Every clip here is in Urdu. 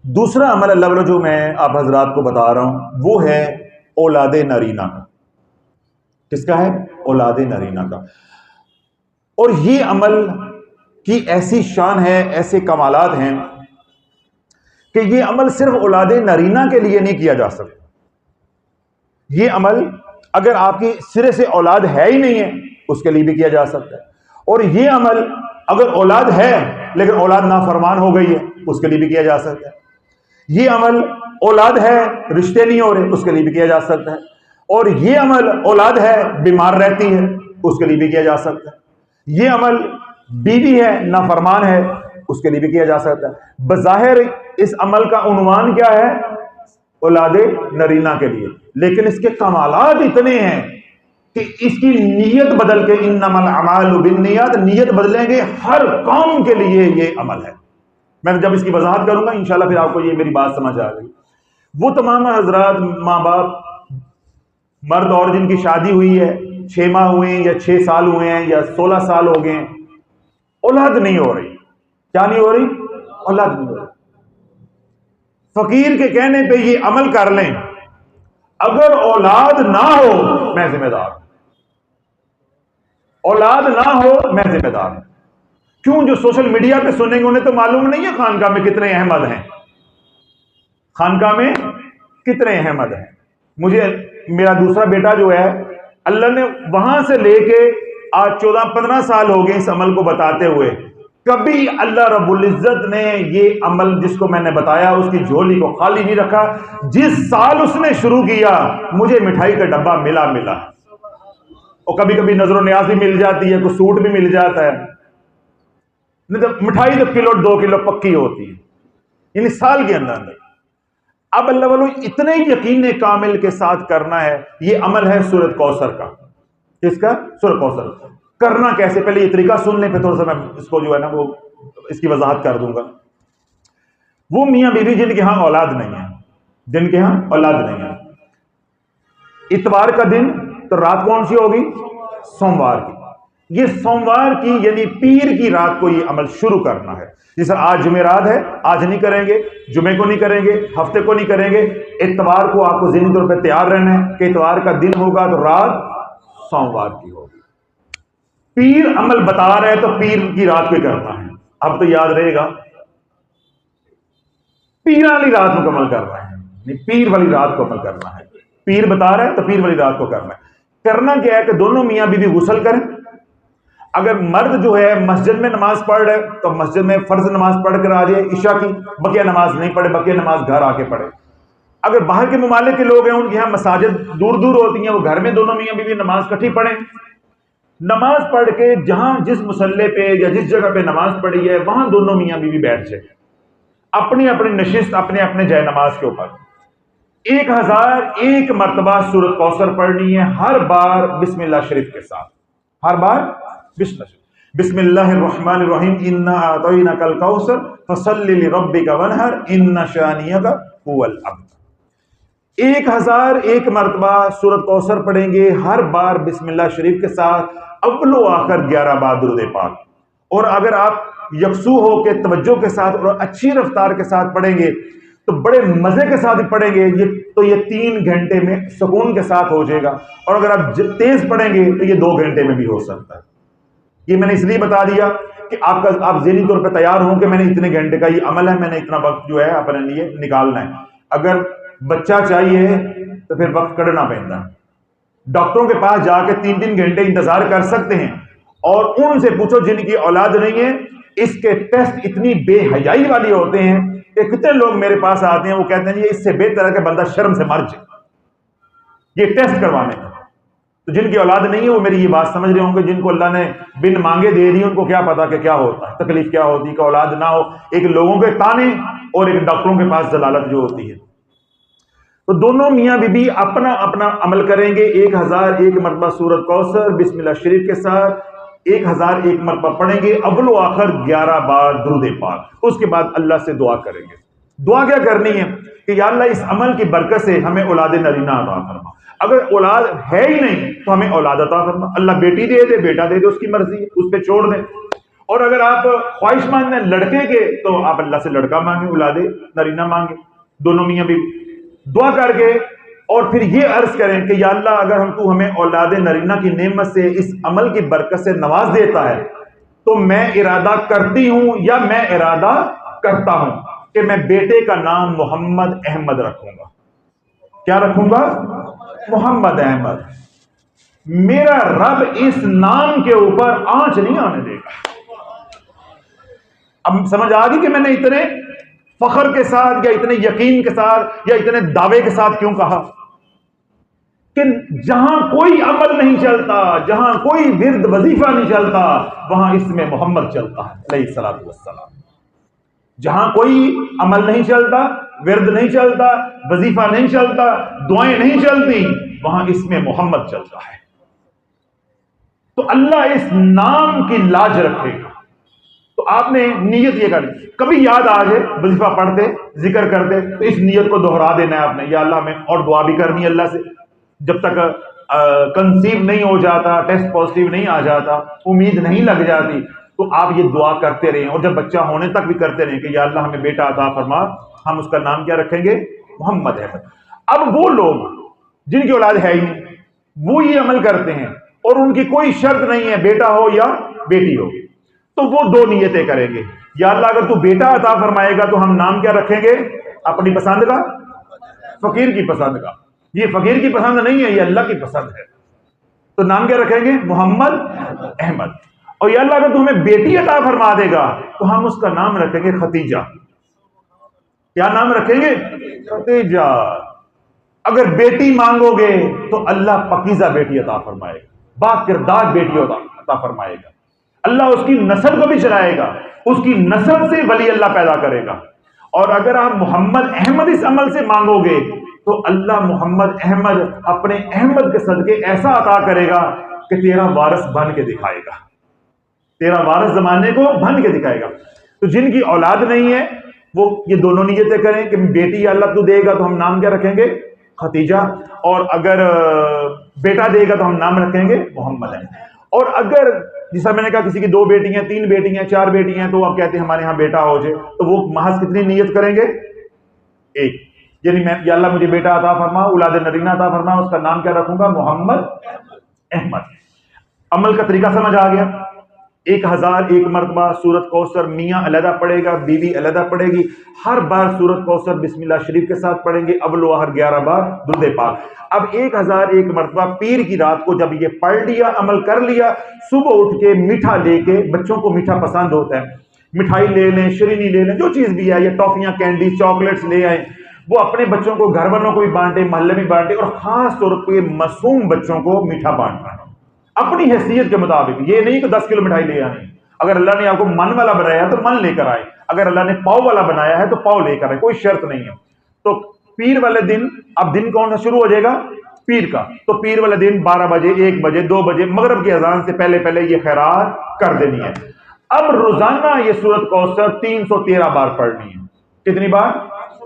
دوسرا عمل اللہ والا جو میں آپ حضرات کو بتا رہا ہوں وہ ہے اولاد نرینہ کا۔ کس کا ہے؟ اولاد نرینہ کا۔ اور یہ عمل کی ایسی شان ہے، ایسے کمالات ہیں کہ یہ عمل صرف اولاد نرینہ کے لیے نہیں کیا جا سکتا۔ یہ عمل اگر آپ کی سرے سے اولاد ہے ہی نہیں ہے اس کے لیے بھی کیا جا سکتا ہے، اور یہ عمل اگر اولاد ہے لیکن اولاد نافرمان ہو گئی ہے اس کے لیے بھی کیا جا سکتا ہے۔ یہ عمل اولاد ہے رشتے نہیں ہو رہے اس کے لیے بھی کیا جا سکتا ہے، اور یہ عمل اولاد ہے بیمار رہتی ہے اس کے لیے بھی کیا جا سکتا ہے۔ یہ عمل بیوی ہے نافرمان ہے اس کے لیے بھی کیا جا سکتا ہے۔ بظاہر اس عمل کا عنوان کیا ہے؟ اولاد نرینہ کے لیے، لیکن اس کے کمالات اتنے ہیں کہ اس کی نیت بدل کے انما الاعمال بالنیات، نیت بدلیں گے ہر قوم کے لیے یہ عمل ہے۔ میں جب اس کی وضاحت کروں گا انشاءاللہ پھر آپ کو یہ میری بات سمجھ آ گئی۔ وہ تمام حضرات ماں باپ مرد اور جن کی شادی ہوئی ہے 6 ماہ ہوئے ہیں یا 6 سال ہوئے ہیں یا 16 سال ہو گئے ہیں، اولاد نہیں ہو رہی۔ کیا نہیں ہو رہی؟ اولاد نہیں ہو رہی۔ فقیر کے کہنے پہ یہ عمل کر لیں، اگر اولاد نہ ہو میں ذمہ دار ہوں، اولاد نہ ہو میں ذمہ دار ہوں۔ کیوں؟ جو سوشل میڈیا پہ سنیں گے انہیں تو معلوم نہیں ہے خانقاہ میں کتنے احمد ہیں، خانقاہ میں کتنے احمد ہیں۔ مجھے میرا دوسرا بیٹا جو ہے اللہ نے وہاں سے لے کے آج 14-15 سال ہو گئے اس عمل کو بتاتے ہوئے، کبھی اللہ رب العزت نے یہ عمل جس کو میں نے بتایا اس کی جھولی کو خالی نہیں رکھا۔ جس سال اس نے شروع کیا مجھے مٹھائی کا ڈبہ ملا، اور کبھی کبھی نظر و نیاز بھی مل جاتی ہے، کوئی سوٹ بھی مل جاتا ہے، نہیں تو مٹھائی تو کلو 2 کلو پکی ہوتی ہے، یعنی سال کے اندر۔ اب اللہ والوں اتنے یقین کامل کے ساتھ کرنا ہے۔ یہ عمل ہے سورۃ کوثر کا۔ کس کا؟ سورۃ کوثر۔ کرنا کیسے؟ پہلے یہ طریقہ سن لیں پھر تھوڑا سا میں اس کو جو ہے نا وہ اس کی وضاحت کر دوں گا۔ وہ میاں بیوی جن کے ہاں اولاد نہیں ہے، جن کے ہاں اولاد نہیں ہے، اتوار کا دن تو رات کون سی ہوگی؟ سوموار کی۔ یہ سوموار کی یعنی پیر کی رات کو یہ عمل شروع کرنا ہے۔ جیسے آج جمعرات ہے، آج نہیں کریں گے، جمعے کو نہیں کریں گے، ہفتے کو نہیں کریں گے، اتوار کو آپ کو ذہنی طور پہ تیار رہنا ہے کہ اتوار کا دن ہوگا تو رات سوموار کی ہوگی۔ پیر عمل بتا رہے ہیں تو پیر کی رات کو کرنا ہے۔ اب تو یاد رہے گا، پیر والی رات مکمل کرنا ہے، پیر والی رات کو عمل کرنا ہے۔ پیر بتا رہے ہیں تو پیر والی رات کو کرنا ہے۔ کرنا کیا ہے کہ دونوں میاں بیوی غسل کریں۔ اگر مرد جو ہے مسجد میں نماز پڑھ رہے تو مسجد میں فرض نماز پڑھ کر آ جائے عشاء کی، بقیہ نماز نہیں پڑھے، بقیہ نماز گھر آ کے پڑھے۔ اگر باہر کے ممالک کے لوگ ہیں ان کے یہاں مساجد دور دور ہوتی ہیں، وہ گھر میں دونوں میاں بیوی نماز کٹھی پڑھیں۔ نماز پڑھ کے جہاں جس مصلے پہ یا جس جگہ پہ نماز پڑھی ہے وہاں دونوں میاں بیوی بیٹھ جائیں، اپنی اپنی نشست اپنے اپنے جائے نماز کے اوپر۔ 1001 مرتبہ سورۃ کوثر پڑھنی ہے، ہر بار بسم اللہ شریف کے ساتھ، ہر بار بسم اللہ الرحمن الرحیم، انا اعطیناک الکوثر فصل لربک وانحر ان شانئک هو الابتر۔ 1001 مرتبہ سورۃ کوثر پڑھیں گے، ہر بار بسم اللہ شریف کے ساتھ، اول و آخر 11 بار درود پاک۔ اور اگر آپ یکسو ہو کے توجہ کے ساتھ اور اچھی رفتار کے ساتھ پڑھیں گے تو بڑے مزے کے ساتھ پڑھیں گے تو یہ 3 گھنٹے میں سکون کے ساتھ ہو جائے گا، اور اگر آپ تیز پڑھیں گے تو یہ 2 گھنٹے میں بھی ہو سکتا ہے۔ یہ میں نے اس لیے بتا دیا کہ آپ ذہنی طور پہ تیار ہوں کہ میں نے اتنے گھنٹے کا یہ عمل ہے، میں نے اتنا وقت جو ہے اپنے لیے نکالنا ہے۔ اگر بچہ چاہیے تو پھر وقت کڑنا پڑتا ہے۔ ڈاکٹروں کے پاس جا کے 3 گھنٹے انتظار کر سکتے ہیں، اور ان سے پوچھو جن کی اولاد نہیں ہے، اس کے ٹیسٹ اتنی بے حیائی والے ہوتے ہیں کہ کتنے لوگ میرے پاس آتے ہیں وہ کہتے ہیں یہ اس سے بہتر ہے کہ بندہ شرم سے مر جائے یہ ٹیسٹ کروانے کا۔ تو جن کی اولاد نہیں ہے وہ میری یہ بات سمجھ رہے ہوں گے، جن کو اللہ نے بن مانگے دے دی ان کو کیا پتا کہ کیا ہوتا ہے، تکلیف کیا ہوتی ہے کہ اولاد نہ ہو، ایک لوگوں کے تانے اور ایک ڈاکٹروں کے پاس ضلالت جو ہوتی ہے۔ تو دونوں میاں بی بی اپنا اپنا عمل کریں گے۔ 1001 مرتبہ سورۃ کوثر بسم اللہ شریف کے ساتھ 1001 مرتبہ پڑھیں گے، اول و آخر 11 بار درود پاک۔ اس کے بعد اللہ سے دعا کریں گے۔ دعا کیا کرنی ہے کہ یا اللہ اس عمل کی برکت سے ہمیں اولاد نرینہ عطا فرما، اگر اولاد ہے ہی نہیں تو ہمیں اولاد عطا فرما۔ اللہ بیٹی دے دے بیٹا دے دے، اس کی مرضی ہے، اس پہ چھوڑ دیں۔ اور اگر آپ خواہش مند ہیں لڑکے کے تو آپ اللہ سے لڑکا مانگیں، اولاد نرینہ مانگیں، دونوں میاں بیوی دعا کر کے، اور پھر یہ عرض کریں کہ یا اللہ اگر تو ہمیں اولاد نرینہ کی نعمت سے اس عمل کی برکت سے نواز دیتا ہے تو میں ارادہ کرتی ہوں یا میں ارادہ کرتا ہوں کہ میں بیٹے کا نام محمد احمد رکھوں گا۔ کیا رکھوں گا؟ محمد احمد۔ میرا رب اس نام کے اوپر آنچ نہیں آنے دے گا۔ اب سمجھ آ گئی کہ میں نے اتنے فخر کے ساتھ یا اتنے یقین کے ساتھ یا اتنے دعوے کے ساتھ کیوں کہا کہ جہاں کوئی عمل نہیں چلتا، جہاں کوئی ورد وظیفہ نہیں چلتا، وہاں اس میں محمد چلتا ہے علیہ الصلوۃ والسلام۔ جہاں کوئی عمل نہیں چلتا، ورد نہیں چلتا، وظیفہ نہیں چلتا، دعائیں نہیں چلتی، وہاں اس میں محمد چلتا ہے۔ تو اللہ اس نام کی لاج رکھے گا۔ تو آپ نے نیت یہ کرنی، کبھی یاد آ جائے وظیفہ پڑھتے ذکر کرتے تو اس نیت کو دہرا دینا ہے آپ نے، یا اللہ میں، اور دعا بھی کرنی ہے اللہ سے جب تک کنسیو نہیں ہو جاتا، ٹیسٹ پازیٹیو نہیں آ جاتا، امید نہیں لگ جاتی، تو آپ یہ دعا کرتے رہیں، اور جب بچہ ہونے تک بھی کرتے رہیں کہ یا اللہ ہمیں بیٹا عطا فرما، ہم اس کا نام کیا رکھیں گے؟ محمد احمد۔ اب وہ لوگ جن کی اولاد ہے ہی نہیں، وہ یہ عمل کرتے ہیں اور ان کی کوئی شرط نہیں ہے بیٹا ہو یا بیٹی ہو، تو وہ دو نیتیں کریں گے، یا اللہ اگر تو بیٹا عطا فرمائے گا تو ہم نام کیا رکھیں گے؟ اپنی پسند کا، فقیر کی پسند کا۔ یہ فقیر کی پسند نہیں ہے، یہ اللہ کی پسند ہے، تو نام کیا رکھیں گے؟ محمد احمد۔ اور یا اللہ اگر تو ہمیں بیٹی عطا فرما دے گا تو ہم اس کا نام رکھیں گے ختیجہ۔ کیا نام رکھیں گے؟ ختیجہ۔ اگر بیٹی مانگو گے تو اللہ پاکیزہ بیٹی عطا فرمائے گا، با کردار بیٹی عطا فرمائے گا، اللہ اس کی نسل کو بھی چلائے گا، اس کی نسل سے ولی اللہ پیدا کرے گا۔ اور اگر آپ محمد احمد اس عمل سے مانگو گے تو اللہ محمد احمد اپنے احمد کے صدقے ایسا عطا کرے گا کہ تیرا وارث بن کے دکھائے گا، تیرا وارث زمانے کو بن کے دکھائے گا۔ تو جن کی اولاد نہیں ہے وہ یہ دونوں نیتیں کریں کہ بیٹی اللہ تو دے گا تو ہم نام کیا رکھیں گے؟ ختیجہ، اور اگر بیٹا دے گا تو ہم نام رکھیں گے محمد احمد۔ اور اگر جیسا میں نے کہا کسی کی 2 بیٹی ہیں، 3 بیٹی ہیں، 4 بیٹی ہیں، تو آپ کہتے ہیں ہمارے ہاں بیٹا ہو جائے، تو وہ محض کتنی نیت کریں گے؟ ایک، یعنی میں یا اللہ مجھے بیٹا عطا فرما، اولاد نرینہ عطا فرما، اس کا نام کیا رکھوں گا؟ محمد احمد۔ عمل کا طریقہ سمجھ آ گیا؟ 1001 مرتبہ سورت کوثر میاں علیحدہ پڑھے گا، بیوی علیحدہ پڑھے گی، ہر بار سورت کوثر بسم اللہ شریف کے ساتھ پڑھیں گے، اول و آخر 11 بار درود پاک۔ اب 1001 مرتبہ پیر کی رات کو جب یہ پڑھ لیا، عمل کر لیا، صبح اٹھ کے میٹھا لے کے، بچوں کو میٹھا پسند ہوتا ہے، مٹھائی لے لیں، شرینی لے لیں، جو چیز بھی ہے، یہ ٹافیاں، کینڈی، چاکلیٹس لے آئیں، وہ اپنے بچوں کو، گھر والوں کو بھی بانٹے، محلے میں بانٹے، اور خاص طور پہ معصوم بچوں کو میٹھا بانٹنا ہے اپنی حیثیت کے مطابق۔ یہ نہیں کہ 10 کلو مٹھائی لے آئیں، اگر اللہ نے آپ کو من والا بنایا ہے تو من لے کر آئے، اگر اللہ نے پاؤ والا بنایا ہے تو پاؤ لے کر آئے، کوئی شرط نہیں ہے۔ تو پیر والے دن، اب دن کون سا شروع ہو جائے گا؟ پیر کا، تو پیر والے دن 12 بجے، 1 بجے، 2 بجے، مغرب کی اذان سے پہلے پہلے یہ خیرات کر دینی ہے۔ اب روزانہ یہ سورت کوثر 313 بار پڑھنی ہے۔ کتنی بار؟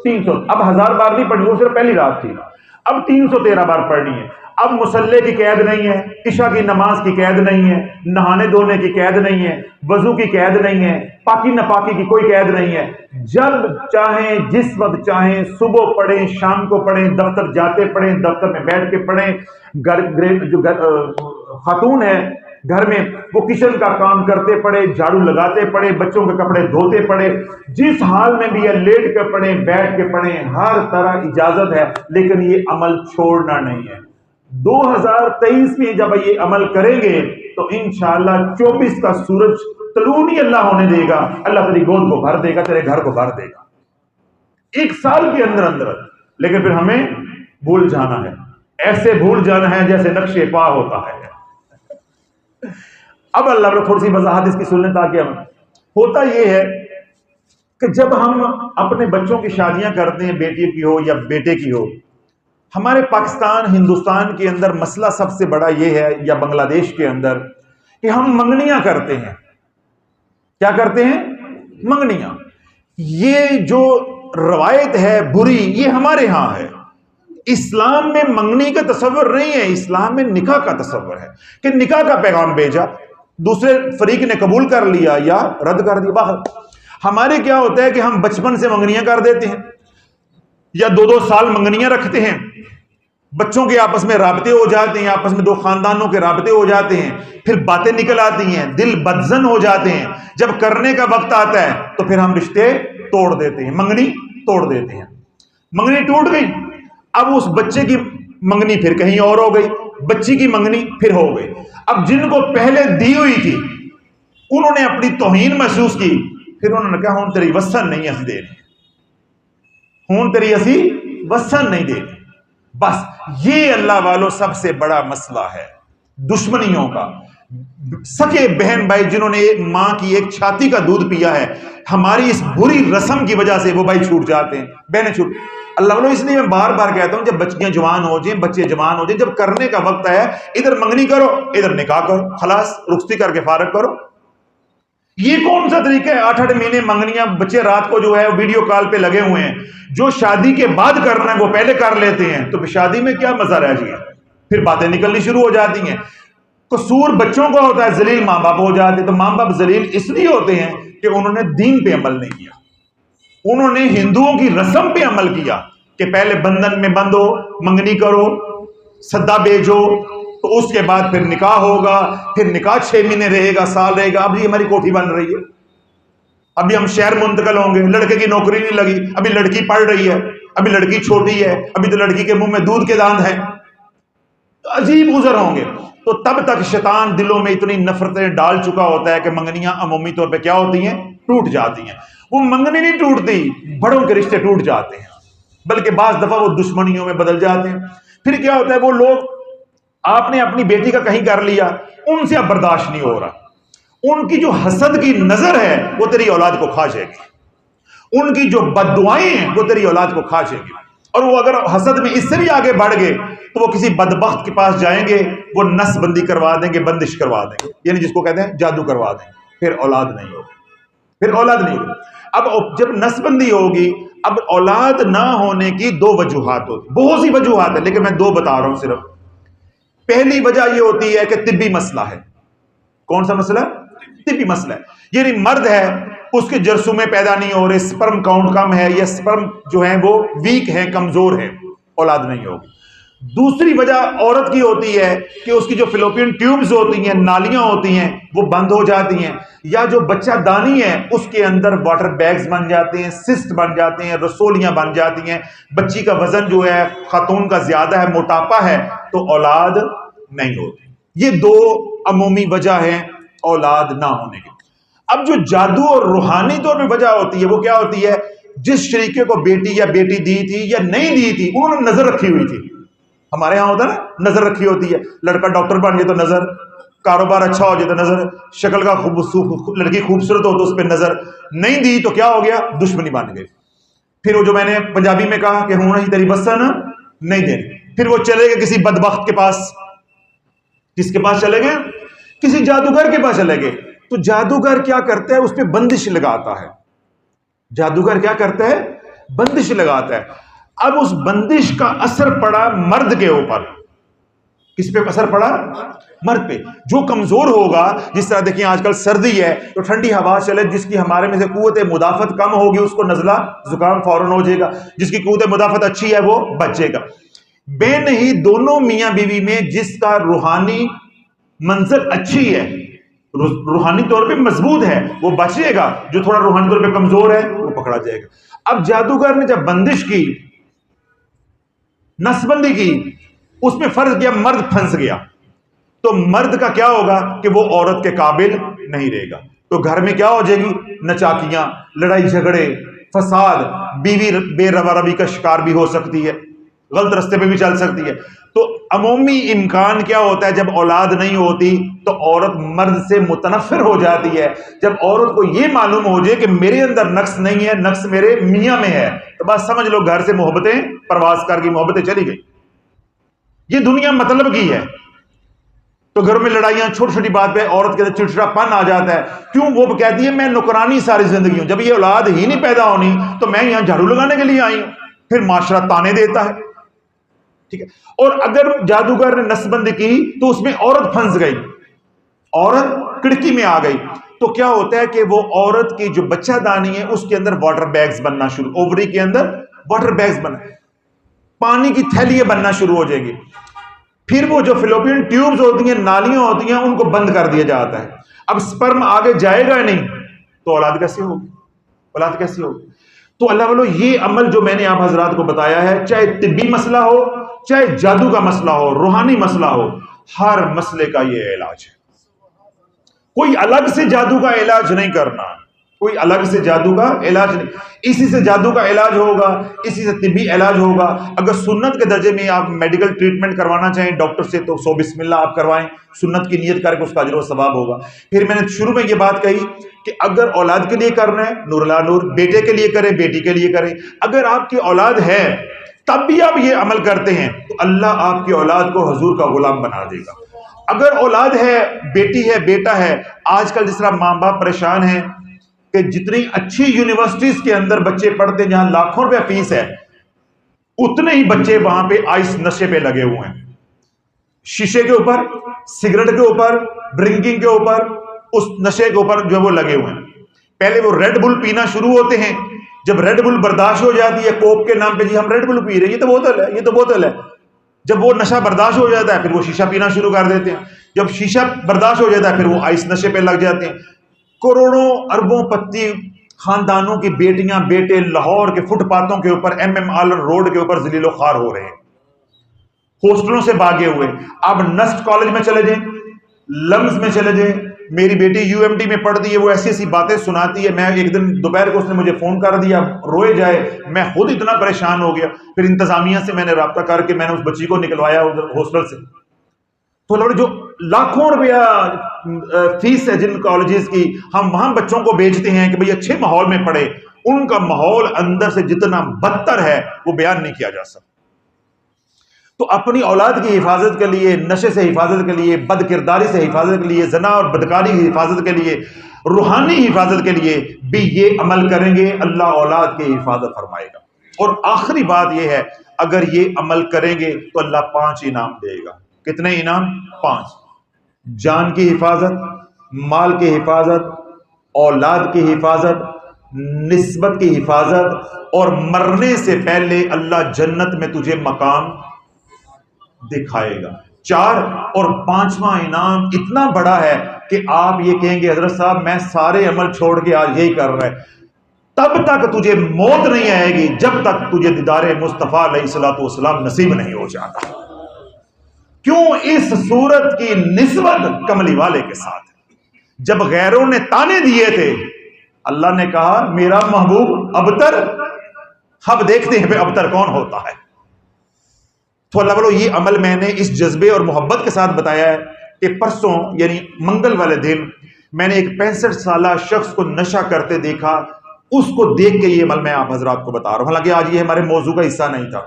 300۔ اب 1000 بار نہیں پڑھنی، وہ صرف پہلی رات تھی، اب 313 بار پڑھنی ہے۔ اب مسلح کی قید نہیں ہے، عشاء کی نماز کی قید نہیں ہے، نہانے دھونے کی قید نہیں ہے، وضو کی قید نہیں ہے، پاکی نپاکی کی کوئی قید نہیں ہے۔ جب چاہیں، جس وقت چاہیں، صبح پڑھیں، شام کو پڑھیں، دفتر جاتے پڑھیں، دفتر میں بیٹھ کے پڑھیں، جو خاتون ہے گھر میں وہ کچن کا کام کرتے پڑے، جھاڑو لگاتے پڑے، بچوں کے کپڑے دھوتے پڑے، جس حال میں بھی ہے، لیٹ کے پڑھیں، بیٹھ کے پڑھیں، ہر طرح اجازت ہے، لیکن یہ عمل چھوڑنا نہیں ہے۔ 2023 میں جب یہ عمل کریں گے تو انشاءاللہ 24 کا سورج طلوع نہیں اللہ ہونے دے گا، اللہ تیری گود کو بھر دے گا، تیرے گھر کو بھر دے گا 1 سال کے اندر اندر۔ لیکن پھر ہمیں بھول جانا ہے، ایسے بھول جانا ہے جیسے نقش پا ہوتا ہے۔ اب اللہ نے تھوڑی سی وضاحت اس کی سننے، تاکہ ہم، ہوتا یہ ہے کہ جب ہم اپنے بچوں کی شادیاں کرتے ہیں، بیٹی کی ہو یا بیٹے کی ہو، ہمارے پاکستان، ہندوستان کے اندر مسئلہ سب سے بڑا یہ ہے، یا بنگلہ دیش کے اندر، کہ ہم منگنیاں کرتے ہیں۔ کیا کرتے ہیں؟ منگنیاں۔ یہ جو روایت ہے بری، یہ ہمارے ہاں ہے۔ اسلام میں منگنی کا تصور نہیں ہے، اسلام میں نکاح کا تصور ہے، کہ نکاح کا پیغام بھیجا، دوسرے فریق نے قبول کر لیا یا رد کر دیا، باہر۔ ہمارے کیا ہوتا ہے کہ ہم بچپن سے منگنیاں کر دیتے ہیں یا 2 سال منگنیاں رکھتے ہیں، بچوں کے آپس میں رابطے ہو جاتے ہیں، آپس میں 2 خاندانوں کے رابطے ہو جاتے ہیں، پھر باتیں نکل آتی ہیں، دل بدزن ہو جاتے ہیں، جب کرنے کا وقت آتا ہے تو پھر ہم رشتے توڑ دیتے ہیں، منگنی توڑ دیتے ہیں۔ منگنی ٹوٹ گئی، اب اس بچے کی منگنی پھر کہیں اور ہو گئی، بچی کی منگنی پھر ہو گئی۔ اب جن کو پہلے دی ہوئی تھی انہوں نے اپنی توہین محسوس کی، پھر انہوں نے کہا ہوں تیری وسن نہیں اسی دے رہی، ہوں تیری اسی وسن نہیں دے رہی۔ بس یہ اللہ والوں سب سے بڑا مسئلہ ہے دشمنیوں کا۔ سکے بہن بھائی جنہوں نے ماں کی ایک چھاتی کا دودھ پیا ہے، ہماری اس بری رسم کی وجہ سے وہ بھائی چھوٹ جاتے ہیں، بہنیں چھوٹ۔ اللہ والوں اس لیے میں بار بار کہتا ہوں، جب بچیاں جوان ہو جائیں، بچے جوان ہو جائیں، جب کرنے کا وقت ہے، ادھر منگنی کرو ادھر نکاح کرو، خلاص رخصتی کر کے فارغ کرو۔ یہ کون سا طریقہ ہے؟ 8 مہینے منگنیاں، بچے رات کو جو ہے ویڈیو کال پہ لگے ہوئے ہیں، جو شادی کے بعد کرنا ہے وہ پہلے کر لیتے ہیں، تو شادی میں کیا مزہ رہ گیا؟ پھر باتیں نکلنی شروع ہو جاتی ہیں۔ قصور بچوں کا ہوتا ہے، ذلیل ماں باپ ہو جاتے ہیں۔ تو ماں باپ ذلیل اس لیے ہوتے ہیں کہ انہوں نے دین پہ عمل نہیں کیا، انہوں نے ہندوؤں کی رسم پہ عمل کیا کہ پہلے بندھن میں بندھو، منگنی کرو، سدا بھیجو، تو اس کے بعد پھر نکاح ہوگا، پھر نکاح 6 مہینے رہے گا، سال رہے گا۔ اب یہ ہماری کوٹھی بن رہی ہے، ابھی ہم شہر منتقل ہوں گے، لڑکے کی نوکری نہیں لگی، ابھی لڑکی پڑھ رہی ہے، ابھی لڑکی چھوٹی ہے، ابھی تو لڑکی کے منہ میں دودھ کے داند ہیں، عجیب گزر ہوں گے۔ تو تب تک شیطان دلوں میں اتنی نفرتیں ڈال چکا ہوتا ہے کہ منگنیاں عمومی طور پہ کیا ہوتی ہیں؟ ٹوٹ جاتی ہیں۔ وہ منگنی نہیں ٹوٹتی، بڑوں کے رشتے ٹوٹ جاتے ہیں، بلکہ بعض دفعہ وہ دشمنیوں میں بدل جاتے ہیں۔ پھر کیا ہوتا ہے، وہ لوگ آپ نے اپنی بیٹی کا کہیں کر لیا، ان سے اب برداشت نہیں ہو رہا، ان کی جو حسد کی نظر ہے وہ تیری اولاد کو کھا جائے گی، ان کی جو بد دعائیں ہیں وہ تیری اولاد کو کھا جائے گی، اور وہ اگر حسد میں اس سے بھی آگے بڑھ گئے تو وہ کسی بدبخت کے پاس جائیں گے، وہ نس بندی کروا دیں گے، بندش کروا دیں گے، یعنی جس کو کہتے ہیں جادو کروا دیں گے، پھر اولاد نہیں ہوگی، پھر اولاد نہیں ہوگی۔ اب جب نس بندی ہوگی، اب اولاد نہ ہونے کی 2 وجوہات ہوتی، بہت سی وجوہات ہیں لیکن میں 2 بتا رہا ہوں صرف۔ پہلی وجہ یہ ہوتی ہے کہ طبی مسئلہ ہے۔ کون سا مسئلہ؟ طبی مسئلہ ہے، یعنی مرد ہے، اس کے جرثومے پیدا نہیں ہو رہے، سپرم کاؤنٹ کم ہے، یا سپرم جو ہیں وہ ویک ہیں، کمزور ہیں، اولاد نہیں ہوگی۔ دوسری وجہ عورت کی ہوتی ہے کہ اس کی جو فیلوپین ٹیوبز ہوتی ہیں، نالیاں ہوتی ہیں، وہ بند ہو جاتی ہیں، یا جو بچہ دانی ہے اس کے اندر واٹر بیگز بن جاتے ہیں، سسٹ بن جاتے ہیں، رسولیاں بن جاتی ہیں، بچی کا وزن جو ہے خاتون کا زیادہ ہے، موٹاپا ہے، تو اولاد نہیں ہوتی۔ یہ 2 عمومی وجہ ہیں اولاد نہ ہونے کی۔ اب جو جادو اور روحانی طور پہ وجہ ہوتی ہے وہ کیا ہوتی ہے؟ جس شریکے کو بیٹی یا بیٹی دی تھی یا نہیں دی تھی، انہوں نے نظر رکھی ہوئی تھی۔ ہمارے ہاں ہوتا ہے نا، نظر رکھی ہوتی ہے، لڑکا ڈاکٹر بن جائے تو نظر، کاروبار اچھا ہو جائے تو نظر، شکل کا لڑکی خوبصورت ہو تو اس پہ نظر، نہیں دی تو کیا ہو گیا؟ دشمنی بن گئی۔ پھر وہ جو میں نے پنجابی میں کہا کہ ہوں نہیں تیری وسن نہیں دینی، پھر وہ چلے گئے کسی بدبخت کے پاس۔ کس کے پاس چلے گئے؟ کسی جادوگر کے پاس چلے گئے۔ تو جادوگر کیا کرتا ہے؟ اس پہ بندش لگاتا ہے۔ جادوگر کیا کرتا ہے؟ بندش لگاتا ہے۔ اب اس بندش کا اثر پڑا مرد کے اوپر۔ کس پہ اثر پڑا؟ مرد پہ۔ جو کمزور ہوگا، جس طرح دیکھیں آج کل سردی ہے تو ٹھنڈی ہوا چلے، جس کی ہمارے میں سے قوت مدافعت کم ہوگی اس کو نزلہ زکام فوراً ہو جائے گا، جس کی قوت مدافعت اچھی ہے وہ بچ جائے گا۔ بے نہیں دونوں میاں بیوی میں جس کا روحانی منزل اچھی ہے، روحانی طور پہ مضبوط ہے، وہ بچ جائے گا، جو تھوڑا روحانی طور پہ کمزور ہے وہ پکڑا جائے گا۔ اب جادوگر نے جب بندش کی، نس بندی کی، اس میں فرض کیا مرد پھنس گیا، تو مرد کا کیا ہوگا کہ وہ عورت کے قابل نہیں رہے گا، تو گھر میں کیا ہو جائے گی؟ نچاکیاں، لڑائی جھگڑے، فساد، بیوی بے روی کا شکار بھی ہو سکتی ہے، غلط رستے پہ بھی چل سکتی ہے۔ تو عمومی امکان کیا ہوتا ہے؟ جب اولاد نہیں ہوتی تو عورت مرد سے متنفر ہو جاتی ہے۔ جب عورت کو یہ معلوم ہو جائے کہ میرے اندر نقص نہیں ہے، نقص میرے میاں میں ہے، تو بس سمجھ لو گھر سے محبتیں پرواز کر گئی، محبتیں چلی گئی۔ یہ دنیا مطلب کی ہے۔ تو گھر میں لڑائیاں، چھوٹی چھوٹی بات پہ عورت کے اندر چڑچڑا پن آ جاتا ہے۔ کیوں؟ وہ کہتی ہے میں نوکرانی ساری زندگی ہوں، جب یہ اولاد ہی نہیں پیدا ہونی تو میں یہاں جھاڑو لگانے کے لیے آئی ہوں۔ پھر معاشرہ تانے دیتا ہے، ٹھیک ہے۔ اور اگر جادوگر نے نسبند کی تو اس میں عورت پھنس گئی، عورت کھڑکی میں آ گئی تو کیا ہوتا ہے کہ وہ عورت کی جو بچہ دانی ہے اس کے اندر واٹر بیگز بننا شروع، اووری کے اندر واٹر بیگز بننا، پانی کی تھیلیاں بننا شروع ہو جائیں گی. پھر وہ جو فلوپین ٹیوبز ہوتی ہیں، نالیاں ہوتی ہیں، ان کو بند کر دیا جاتا ہے. اب سپرم آگے جائے گا نہیں تو اولاد کیسے ہوگی؟ اولاد کیسے ہوگی؟ تو اللہ والو یہ عمل جو میں نے آپ حضرات کو بتایا ہے، چاہے طبی مسئلہ ہو، چاہے جادو کا مسئلہ ہو، روحانی مسئلہ ہو، ہر مسئلے کا یہ علاج ہے. کوئی الگ سے جادو کا علاج نہیں کرنا، کوئی الگ سے جادو کا علاج نہیں. اسی سے جادو کا علاج ہوگا، اسی سے طبی علاج ہوگا. اگر سنت کے درجے میں آپ میڈیکل ٹریٹمنٹ کروانا چاہیں ڈاکٹر سے تو سو بسم اللہ آپ کروائیں، سنت کی نیت کر کے اس کا اجر و ثواب ہوگا. پھر میں نے شروع میں یہ بات کہی کہ اگر اولاد کے لیے کرنا ہے نور اللہ نور، بیٹے کے لیے کریں، بیٹی کے لیے کریں. اگر آپ کی اولاد ہے تب بھی آپ یہ عمل کرتے ہیں تو اللہ آپ کی اولاد کو حضور کا غلام بنا دے گا. اگر اولاد ہے، بیٹی ہے، بیٹا ہے، آج کل جس طرح ماں باپ پریشان ہیں کہ جتنی اچھی یونیورسٹیز کے اندر بچے پڑھتے ہیں جہاں لاکھوں روپے فیس ہے، اتنے ہی بچے وہاں پہ آئس نشے پہ لگے ہوئے ہیں، شیشے کے اوپر، سگریٹ کے اوپر، ڈرنکنگ کے اوپر، اس نشے کے اوپر جو وہ لگے ہوئے ہیں. پہلے وہ ریڈ بل پینا شروع ہوتے ہیں، جب ریڈ بل برداشت ہو جاتی ہے کوک کے نام پہ، جی ہم ریڈ بل پی رہے ہیں، یہ تو بوتل ہے، یہ تو بوتل ہے. جب وہ نشہ برداشت ہو جاتا ہے پھر وہ شیشہ پینا شروع کر دیتے ہیں. جب شیشہ برداشت ہو جاتا ہے پھر وہ آئس نشے پہ لگ جاتے ہیں. کروڑوں اربوں پتی خاندانوں کی بیٹیاں بیٹے لاہور کے فٹ پاتھوں کے اوپر، ایم ایم آلن روڈ کے اوپر ذلیل و خوار ہو رہے ہیں، ہاسٹلوں سے بھاگے ہوئے. آپ نسٹ کالج میں چلے جائیں، لمز میں چلے جائیں، میری بیٹی یو ایم ٹی میں پڑھتی ہے، وہ ایسی ایسی باتیں سناتی ہے. میں ایک دن دوپہر کو اس نے مجھے فون کر دیا، روئے جائے، میں خود اتنا پریشان ہو گیا. پھر انتظامیہ سے میں نے رابطہ کر کے میں نے اس بچی کو نکلوایا ہاسٹل سے. تو جو لاکھوں روپیہ فیس ہے جن کالجز کی، ہم وہاں بچوں کو بھیجتے ہیں کہ بھئی اچھے ماحول میں پڑھے. ان کا ماحول اندر سے جتنا بدتر ہے وہ بیان نہیں کیا جا سکتا. تو اپنی اولاد کی حفاظت کے لیے، نشے سے حفاظت کے لیے، بد کرداری سے حفاظت کے لیے، زنا اور بدکاری کی حفاظت کے لیے، روحانی حفاظت کے لیے بھی یہ عمل کریں گے، اللہ اولاد کی حفاظت فرمائے گا. اور آخری بات یہ ہے، اگر یہ عمل کریں گے تو اللہ 5 انعام دے گا. کتنے انعام؟ 5. جان کی حفاظت، مال کی حفاظت، اولاد کی حفاظت، نسبت کی حفاظت، اور مرنے سے پہلے اللہ جنت میں تجھے مقام دکھائے گا. 4. اور 5واں انعام اتنا بڑا ہے کہ آپ یہ کہیں گے حضرت صاحب میں سارے عمل چھوڑ کے آج یہی کر رہا ہے، تب تک تجھے موت نہیں آئے گی جب تک تجھے دیدار مصطفیٰ علیہ الصلوۃ والسلام نصیب نہیں ہو جاتا. کیوں؟ اس صورت کی نسبت کملی والے کے ساتھ ہے. جب غیروں نے تانے دیے تھے اللہ نے کہا میرا محبوب ابتر، اب دیکھتے ہیں پھر ابتر کون ہوتا ہے. تو اللہ والو یہ عمل میں نے اس جذبے اور محبت کے ساتھ بتایا ہے کہ پرسوں یعنی منگل والے دن میں نے ایک 65 سالہ شخص کو نشہ کرتے دیکھا. اس کو دیکھ کے یہ عمل میں آپ حضرات کو بتا رہا ہوں، حالانکہ آج یہ ہمارے موضوع کا حصہ نہیں تھا.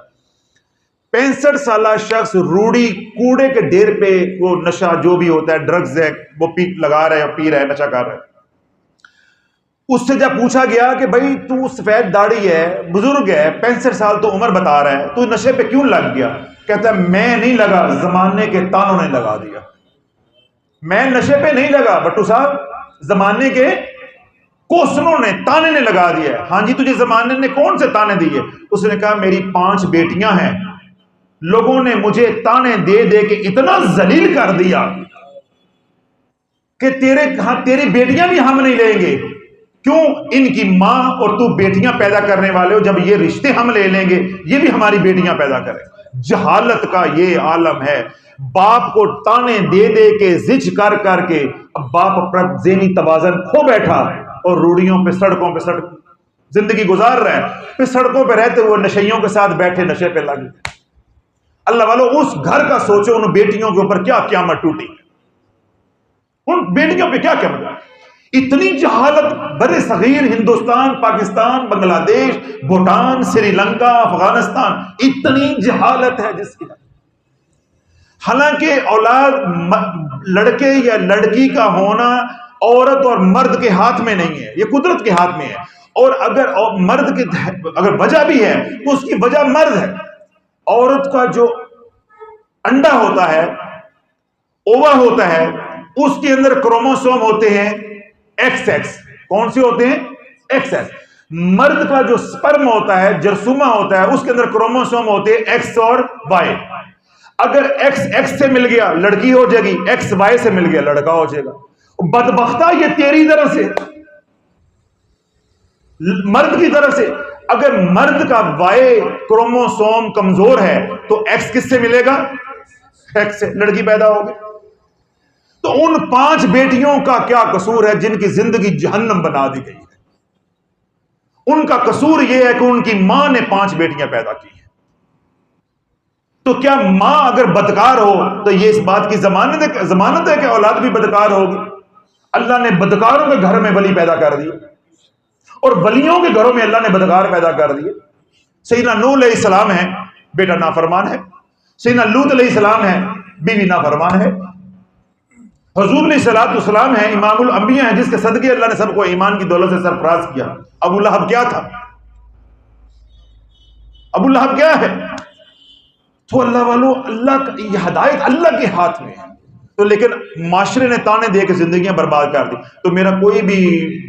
65 سالہ شخص روڑی کوڑے کے ڈھیر پہ وہ نشہ جو بھی ہوتا ہے، ڈرگز ہے، وہ لگا رہا ہے، پی رہا ہے، نشہ کر رہا ہے. اس سے جب پوچھا گیا کہ بھائی تو سفید داڑھی ہے، بزرگ ہے، 65 سال تو عمر بتا رہا ہے، تو نشے پہ کیوں لگ گیا؟ کہتا ہے میں نہیں لگا، زمانے کے تانوں نے لگا دیا. میں نشے پہ نہیں لگا بٹو صاحب، زمانے کے کوسنوں نے، تانے نے لگا دیا. ہاں جی تجھے زمانے نے کون سے تانے دیے؟ اس نے کہا میری 5 بیٹیاں ہیں، لوگوں نے مجھے تانے دے دے کے اتنا ذلیل کر دیا کہ تیری بیٹیاں بھی ہم نہیں لیں گے. کیوں؟ ان کی ماں اور تو بیٹیاں پیدا کرنے والے ہو، جب یہ رشتے ہم لے لیں گے یہ بھی ہماری بیٹیاں پیدا کریں. جہالت کا یہ عالم ہے. باپ کو تانے دے دے کے زج کر کر کے اب باپ اپنا ذہنی توازن کھو بیٹھا اور روڑیوں پہ سڑکوں پہ زندگی گزار رہا ہے. پھر سڑکوں پہ رہتے ہوئے نشیوں کے ساتھ بیٹھے نشے پہ لگ. اللہ والو اس گھر کا سوچو، ان بیٹیوں کے اوپر کیا قیامت ٹوٹی، ان بیٹیوں پہ کیا قیامت. اتنی جہالت بر صغیر ہندوستان، پاکستان، بنگلہ دیش، بھوٹان، سری لنکا، افغانستان، اتنی جہالت ہے جس کی. حالانکہ اولاد لڑکے یا لڑکی کا ہونا عورت اور مرد کے ہاتھ میں نہیں ہے، یہ قدرت کے ہاتھ میں ہے. اور اگر مرد کے اگر وجہ بھی ہے تو اس کی وجہ مرد ہے. عورت کا جو انڈا ہوتا ہے، اووا ہوتا ہے، اس کے اندر کروموسوم ہوتے ہیں ایکس ایکس. کون سے ہوتے ہیں؟ X x. مرد کا جو سپرم ہوتا ہے، جرثومہ ہوتا ہے، اس کے اندر کروموسوم ہوتے ہیں ایکس اور وائی. اگر ایکس ایکس سے مل گیا لڑکی ہو جائے گی، ایکس وائی سے مل گیا لڑکا ہو جائے گا. بدبختہ یہ تیری طرف سے، مرد کی طرف سے. اگر مرد کا وائی کروموسوم کمزور ہے تو ایکس کس سے ملے گا؟ ایکس سے. لڑکی پیدا ہوگی. تو ان 5 بیٹیوں کا کیا قصور ہے جن کی زندگی جہنم بنا دی گئی ہے؟ ان کا قصور یہ ہے کہ ان کی ماں نے 5 بیٹیاں پیدا کی ہیں. تو کیا ماں اگر بدکار ہو تو یہ اس بات کی ضمانت ہے کہ اولاد بھی بدکار ہوگی؟ اللہ نے بدکاروں کے گھر میں ولی پیدا کر دیے، اور ولیوں کے گھروں میں اللہ نے بدکار پیدا کر دیے. سیدنا نوح علیہ السلام ہے، بیٹا نافرمان ہے. سیدنا لوط علیہ السلام ہے، بیوی نافرمان ہے. حضور علیہ السلام ہے، امام الانبیاء ہیں، جس کے صدقے اللہ نے سب کو ایمان کی دولت سے سرفراز کیا. ابو لہب کیا تھا؟ ابو لہب کیا ہے؟ تو اللہ والو، اللہ کا یہ ہدایت اللہ کے ہاتھ میں ہے. تو لیکن معاشرے نے تانے دے کے زندگیاں برباد کر دی. تو میرا کوئی بھی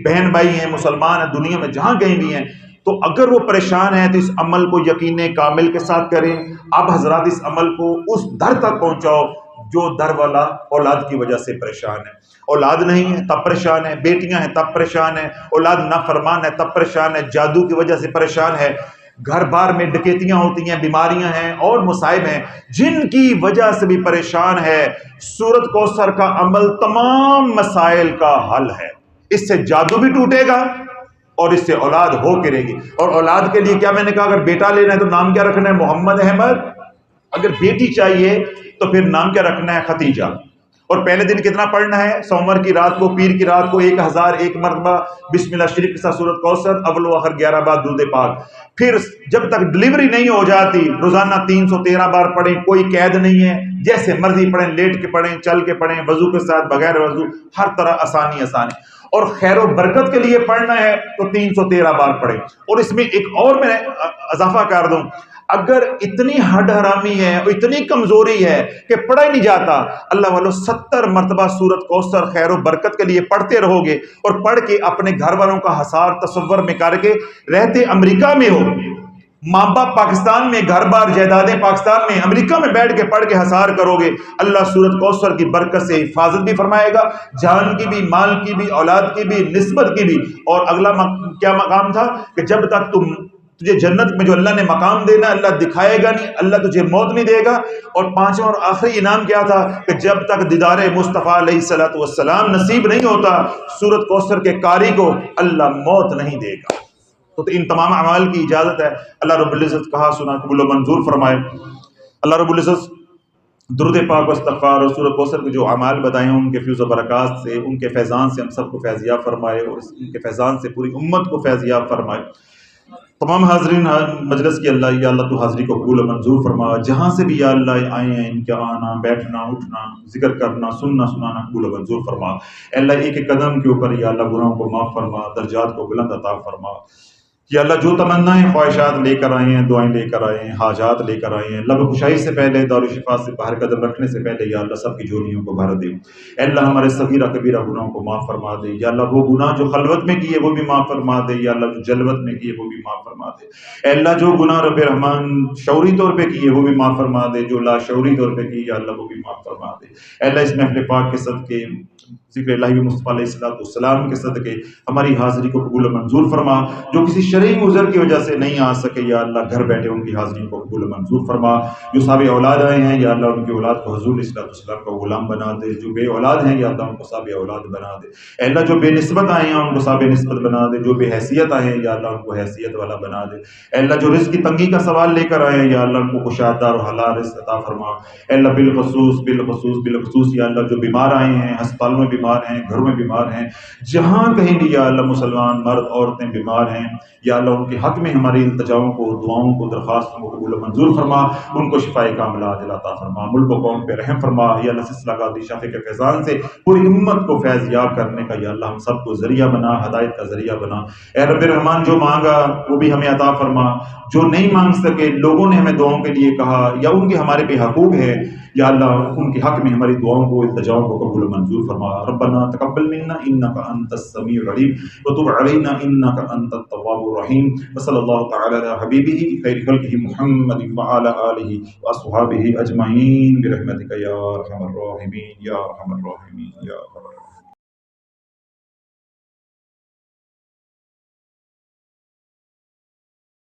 بہن بھائی ہیں، مسلمان ہیں، دنیا میں جہاں کہیں بھی ہیں، تو اگر وہ پریشان ہیں تو اس عمل کو یقین کامل کے ساتھ کریں. آپ حضرات اس عمل کو اس در تک پہنچاؤ جو در والا اولاد کی وجہ سے پریشان ہے. اولاد نہیں ہے تب پریشان ہے، بیٹیاں ہیں تب پریشان ہے، اولاد نافرمان ہے تب پریشان ہے، جادو کی وجہ سے پریشان ہے، گھر بار میں ڈکیتیاں ہوتی ہیں، بیماریاں ہیں اور مصائب ہیں جن کی وجہ سے بھی پریشان ہے. سورۃ کوثر کا عمل تمام مسائل کا حل ہے. اس سے جادو بھی ٹوٹے گا اور اس سے اولاد ہو کے رہے گی. اور اولاد کے لیے کیا میں نے کہا، اگر بیٹا لینا ہے تو نام کیا رکھنا ہے؟ محمد احمد. اگر بیٹی چاہیے تو پھر نام کیا رکھنا ہے؟ ختیجہ. اور پہلے دن کتنا پڑھنا ہے؟ سوموار کی رات کو، پیر کی رات کو 1001 مرتبہ بسم اللہ شریف کے ساتھ سورۃ کوثر، اول و آخر 11 بار درود پاک. پھر جب تک ڈلیوری نہیں ہو جاتی روزانہ 313 بار پڑھیں. کوئی قید نہیں ہے، جیسے مرضی پڑھیں، لیٹ کے پڑھیں، چل کے پڑھیں، وضو کے ساتھ، بغیر وضو، ہر طرح آسانی. اور خیر و برکت کے لیے پڑھنا ہے تو 313 بار پڑھیں. اور اس میں ایک اور میں اضافہ کر دوں، اگر اتنی ہڈ حرامی ہے اور اتنی کمزوری ہے کہ پڑھا ہی نہیں جاتا، اللہ والو 70 مرتبہ سورۃ کوثر خیر و برکت کے لیے پڑھتے رہو گے، اور پڑھ کے اپنے گھر والوں کا حصار تصور میں کر کے، رہتے امریکہ میں ہو، ماں باپ پاکستان میں، گھر بار جائیدادیں پاکستان میں، امریکہ میں بیٹھ کے پڑھ کے حصار کرو گے، اللہ سورۃ کوثر کی برکت سے حفاظت بھی فرمائے گا، جان کی بھی، مال کی بھی، اولاد کی بھی، نسبت کی بھی. اور اگلا کیا مقام تھا کہ جب تک تجھے جنت میں جو اللہ نے مقام دینا اللہ دکھائے گا نہیں، اللہ تجھے موت نہیں دے گا. اور 5واں اور آخری انعام کیا تھا کہ جب تک دیدار مصطفیٰ علیہ السلام نصیب نہیں ہوتا، سورۃ کوثر کے قاری کو اللہ موت نہیں دے گا. تو ان تمام اعمال کی اجازت ہے. اللہ رب العزت کہا سنا قبول و منظور فرمائے. اللہ رب العزت درود پاک و استغفار اور سورۃ کوثر کے جو اعمال بتائے ہیں ان کے فیض و برکات سے، ان کے فیضان سے ہم سب کو فیضیاب فرمائے، اور ان کے فیضان سے پوری امت کو فیضیاب فرمائے. تمام حاضرین مجلس کی اللہ، یا اللہ تو حاضری کو قبول و منظور فرما. جہاں سے بھی یا اللہ آئے ہیں، ان کے آنا، بیٹھنا، اٹھنا، ذکر کرنا، سننا سنانا قبول و منظور فرما. اے اللہ ایک ایک قدم کے اوپر یا اللہ گناہوں کو معاف فرما، درجات کو بلند عطا فرما. یا اللہ جو تمنائیں خواہشات لے کر آئے ہیں، دعائیں لے کر آئے ہیں، حاجات لے کر آئے ہیں، لب خوشائی سے پہلے، دار و شفا سے باہر قدم رکھنے سے پہلے یا اللہ سب کی جھولیوں کو بھر دے. اے اللہ ہمارے صغیرہ کبیرہ گناہوں کو معاف فرما دے. یا اللہ وہ گناہ جو خلوت میں کیے وہ بھی معاف فرما دے. یا اللہ جو جلوت میں کیے وہ بھی معاف فرما دے. اے اللہ جو گناہ رب رحمان شعوری طور پہ کیے وہ بھی معاف فرما دے. جو لا شعوری طور پہ کیے یا اللہ وہ بھی معاف فرما دے. اے اللہ اس محفل پاک کے صدقے، ذکر الہی مصطفیٰ علیہ السلام کے صدقے ہماری حاضری کو قبول و منظور فرما. جو کسی شرعی عذر کی وجہ سے نہیں آ سکے یا اللہ گھر بیٹھے ان کی حاضری کو قبول و منظور فرما. جو صاحب اولاد آئے ہیں یا اللہ ان کی اولاد کو حضور علیہ السلام کا غلام بنا دے. جو بے اولاد ہیں یا اللہ ان کو صاحب اولاد بنا دے. اے اللہ جو بے نسبت آئے ہیں ان کو صاحب نسبت بنا دے. جو بے حیثیت آئے ہیں یا اللہ ان کو حیثیت والا بنا دے. اے اللہ جو رزق کی تنگی کا سوال لے کر آئے ہیں یا اللہ ان کو کشادہ اور حلال رزق عطا فرما. اے اللہ بالخصوص یا اللہ جو بیمار آئے ہیں، ہسپتالوں میں بیمار ہیں، گھروں میں بیمار ہیں، جہاں کہیں بھی یا اللہ مسلمان مرد عورتیں بیمار ہیں، یا اللہ ان کے حق میں ہماری التجاؤں کو، دعاؤں کو، درخواستوں کو قبول و منظور فرما. ان کو شفاء کاملہ عاجل عطا فرما. ملک و قوم پہ رحم فرما. یا اللہ سلسلہ قادری شافع کے فیضان سے پوری امت کو فیض یاب کرنے کا یا اللہ ہم سب کو ذریعہ بنا، ہدایت کا ذریعہ بنا. اے رب رحمان جو مانگا وہ بھی ہمیں عطا فرما، جو نہیں مانگ سکے لوگوں نے ہمیں دعاؤں کے لیے کہا یا ان کے ہمارے پہ حقوق ہے یا اللہ ان کے حق میں ہماری دعاؤں کو التجاؤں کو قبول و منظور فرما. ربنا تقبل منا انک انت السمیع العلیم وتب علینا انک انت التواب الرحیم. وصلی اللہ تعالی علی حبیبہ خیر خلقہ محمد وعلی آلہ واصحابہ اجمعین برحمتک یا ارحم الراحمین یا ارحم الراحمین یا ارحم الراحمین.